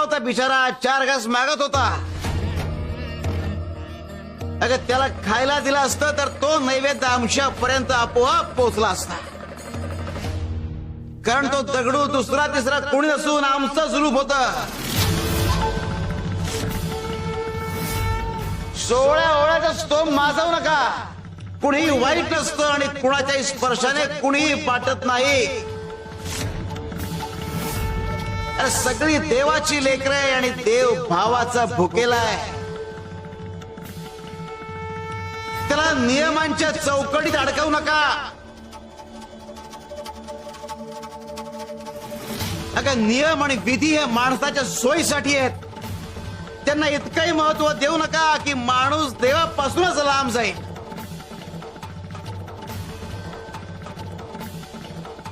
होता बिचारा, 4 घास मागत होता. अगं त्याला खायला दिला असतं तर तो नैवेद्य आमच्यापर्यंत आपोआप पोहोचला असता. कारण तो दगडू दुसरा तिसरा कोणी नसून आमचंच रूप होत. 16 ओळ्याचा स्तोम माजवू नका. कुणीही वाईट नसतं आणि कुणाच्याही स्पर्शाने कुणीही पाठत नाही. अरे सगळी देवाची लेकरं आहे आणि देव भावाचा भुकेला आहे. त्याला नियमांच्या चौकटीत अडकवू नका. अगं नियम आणि विधी हे माणसाच्या सोयीसाठी आहेत. त्यांना इतकंही महत्व देऊ नका की माणूस देवापासूनच लांब जाईल.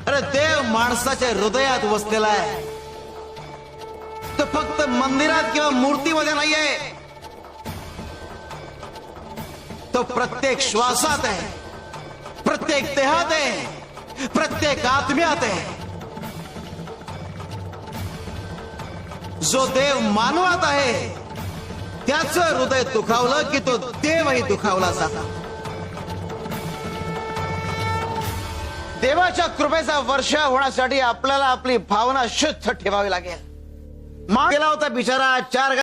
अरे देव माणसाच्या हृदयात वसलेला आहे. तो फक्त मंदिरात किंवा मूर्तीमध्ये नाहीये. तो प्रत्येक श्वासात आहे, प्रत्येक देहात आहे, प्रत्येक आत्म्यात आहे. जो देव मानवात आहे त्याचं हृदय दुखावलं की तो देवही दुखावला जातो. देवाच्या कृपेचा वर्षा होण्यासाठी आपल्याला आपली भावना शुद्ध ठेवावी लागेल. गेला होता बिचारा, 4